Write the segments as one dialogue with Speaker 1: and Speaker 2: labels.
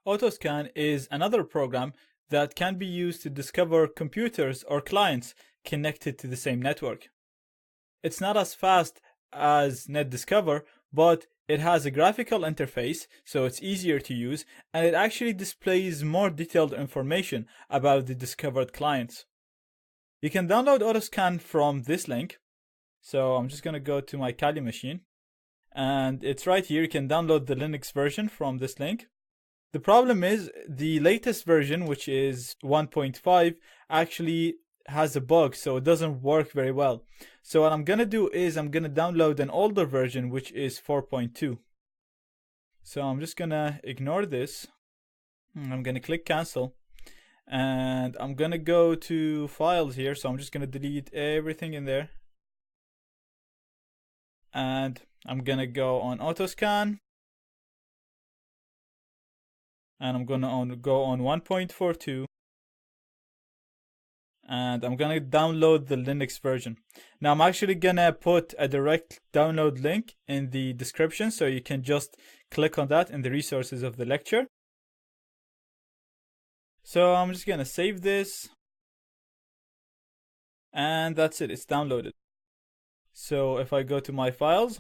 Speaker 1: Autoscan is another program that can be used to discover computers or clients connected to the same network. It's not as fast as NetDiscover, but it has a graphical interface, so it's easier to use, and it actually displays more detailed information about the discovered clients. You can download Autoscan from this link. So I'm just going to go to my Kali machine, and it's right here. You can download the Linux version from this link. The problem is the latest version, which is 1.5, actually has a bug, so it doesn't work very well. So what I'm going to do is I'm going to download an older version, which is 4.2. So I'm just going to ignore this. I'm going to click cancel, and I'm going to go to files here. So I'm just going to delete everything in there. And I'm going to go on Autoscan. And I'm going to go on 1.42. And I'm going to download the Linux version. Now I'm actually going to put a direct download link in the description, so you can just click on that in the resources of the lecture. So I'm just going to save this. And that's it, it's downloaded. So if I go to my files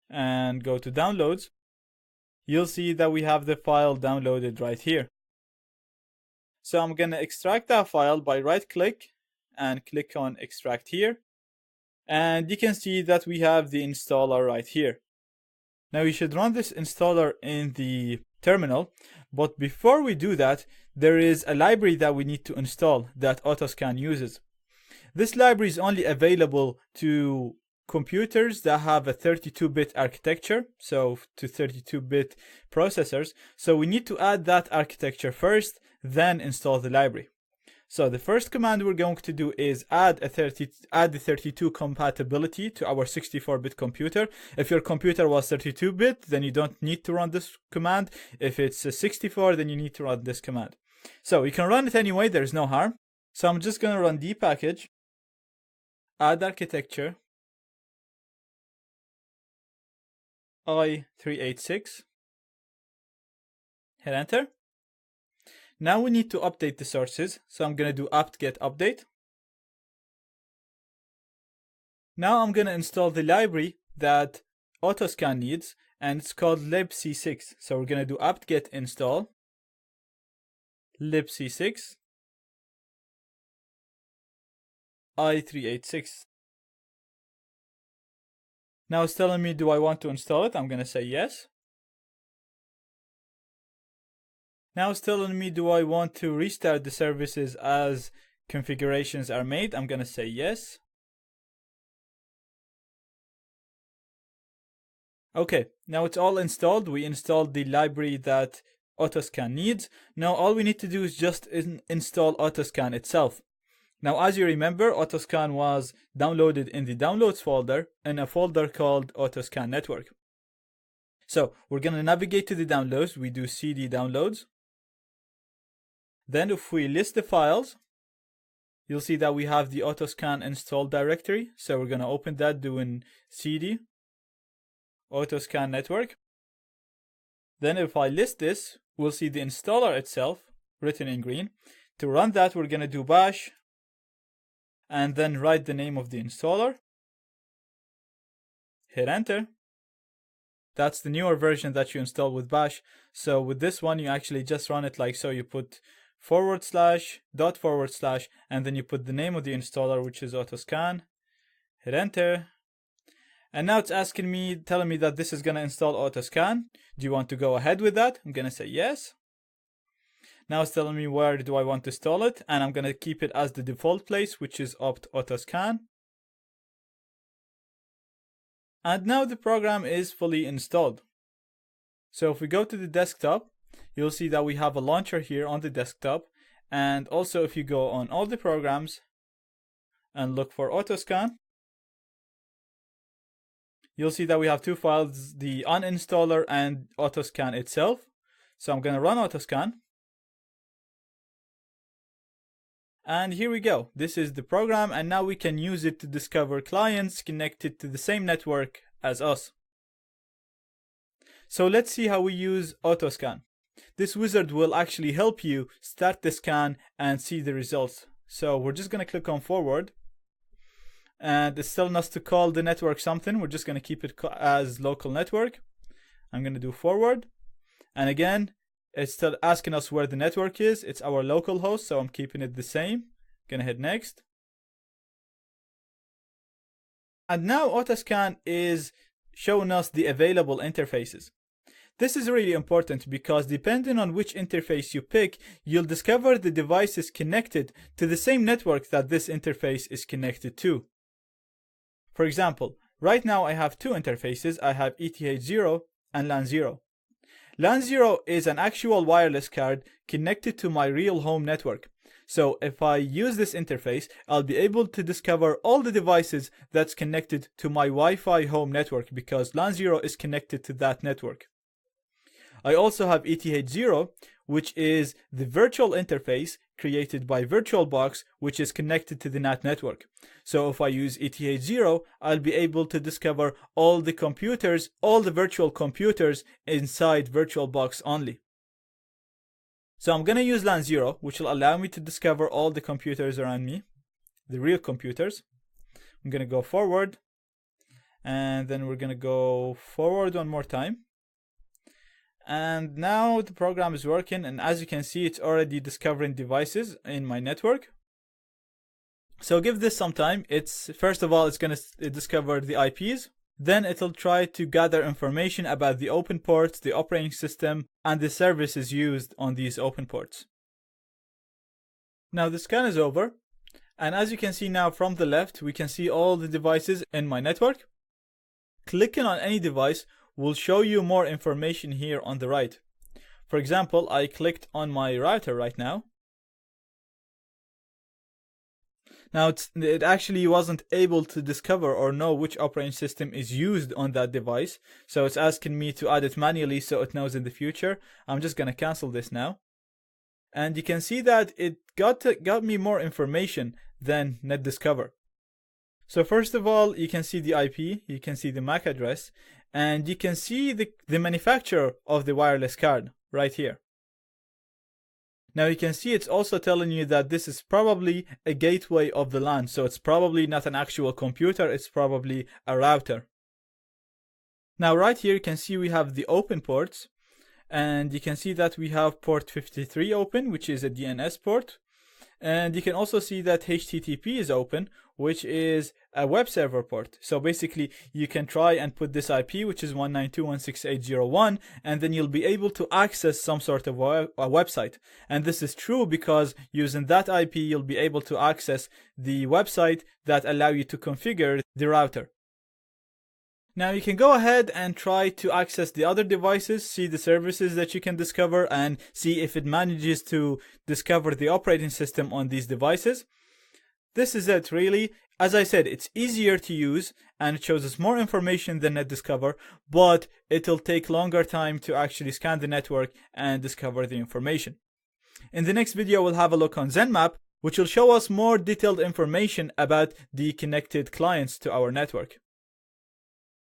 Speaker 1: and go to downloads, you'll see that we have the file downloaded right here. So I'm going to extract that file by right click and click on extract here. And you can see that we have the installer right here. Now you should run this installer in the terminal, but before we do that, there is a library that we need to install that Autoscan uses. This library is only available to computers that have a 32-bit architecture, so to 32-bit processors. So we need to add that architecture first, then install the library. So the first command we're going to do is add the 32 compatibility to our 64-bit computer. If your computer was 32-bit, then you don't need to run this command. If it's 64, then you need to run this command. So you can run it anyway, there's no harm. So I'm just going to run dpackage, add architecture, i386, hit enter. Now we need to update the sources, so I'm going to do apt-get update. Now I'm going to install the library that Autoscan needs, and it's called libc6. So we're going to do apt-get install libc6 i386. Now it's telling me, do I want to install it? I'm going to say yes. Now it's telling me, do I want to restart the services as configurations are made? I'm going to say yes. Okay, now it's all installed. We installed the library that Autoscan needs. Now all we need to do is just install Autoscan itself. Now as you remember, Autoscan was downloaded in the downloads folder in a folder called Autoscan Network. So we're going to navigate to the downloads. We do cd downloads. Then if we list the files, you'll see that we have the Autoscan installed directory. So we're going to open that doing cd Autoscan Network. Then if I list this, we'll see the installer itself written in green. To run that, we're going to do bash and then write the name of the installer. Hit enter. That's the newer version that you install with bash. So with this one, you actually just run it like so. You put / /, and then you put the name of the installer, which is Autoscan. Hit enter. And now it's asking me, telling me that this is going to install Autoscan. Do you want to go ahead with that? I'm going to say yes. Now it's telling me where do I want to install it, and I'm going to keep it as the default place, which is opt Autoscan. And now the program is fully installed. So if we go to the desktop, you'll see that we have a launcher here on the desktop. And also if you go on all the programs and look for Autoscan, you'll see that we have two files, the uninstaller and Autoscan itself. So I'm going to run Autoscan. And here we go. This is the program, and now we can use it to discover clients connected to the same network as us. So let's see how we use AutoScan. This wizard will actually help you start the scan and see the results. So we're just going to click on forward, and it's telling us to call the network something. We're just going to keep it as local network. I'm going to do forward, and again it's still asking us where the network is. It's our local host, so I'm keeping it the same. Gonna hit next. And now AutoScan is showing us the available interfaces. This is really important because depending on which interface you pick, you'll discover the devices connected to the same network that this interface is connected to. For example, right now I have two interfaces. I have ETH0 and LAN 0. LAN 0 is an actual wireless card connected to my real home network. So if I use this interface, I'll be able to discover all the devices that's connected to my Wi-Fi home network because LAN 0 is connected to that network. I also have ETH0, which is the virtual interface created by VirtualBox, which is connected to the NAT network. So if I use ETH0, I'll be able to discover all the computers, all the virtual computers inside VirtualBox only. So I'm going to use LAN 0, which will allow me to discover all the computers around me, the real computers. I'm going to go forward, and then we're going to go forward one more time. And now the program is working, and as you can see, it's already discovering devices in my network. So give this some time. First of all, it's going to discover the IPs. Then it'll try to gather information about the open ports, the operating system, and the services used on these open ports. Now the scan is over, and as you can see now from the left, we can see all the devices in my network. Clicking on any device will show you more information here on the right. For example, I clicked on my router right now. Now it actually wasn't able to discover or know which operating system is used on that device, so it's asking me to add it manually so it knows in the future. I'm just going to cancel this now. And you can see that it got me more information than NetDiscover. So first of all, you can see the IP, you can see the MAC address, and you can see the manufacturer of the wireless card right here. Now you can see it's also telling you that this is probably a gateway of the LAN, so it's probably not an actual computer, it's probably a router. Now right here you can see we have the open ports, and you can see that we have port 53 open, which is a DNS port. And you can also see that HTTP is open, which is a web server port. So basically you can try and put this IP, which is 192.168.0.1, and then you'll be able to access some sort of a website. And this is true because using that IP, you'll be able to access the website that allow you to configure the router. Now you can go ahead and try to access the other devices, see the services that you can discover, and see if it manages to discover the operating system on these devices. This is it really. As I said, it's easier to use and it shows us more information than NetDiscover, but it'll take longer time to actually scan the network and discover the information. In the next video, we'll have a look on ZenMap, which will show us more detailed information about the connected clients to our network.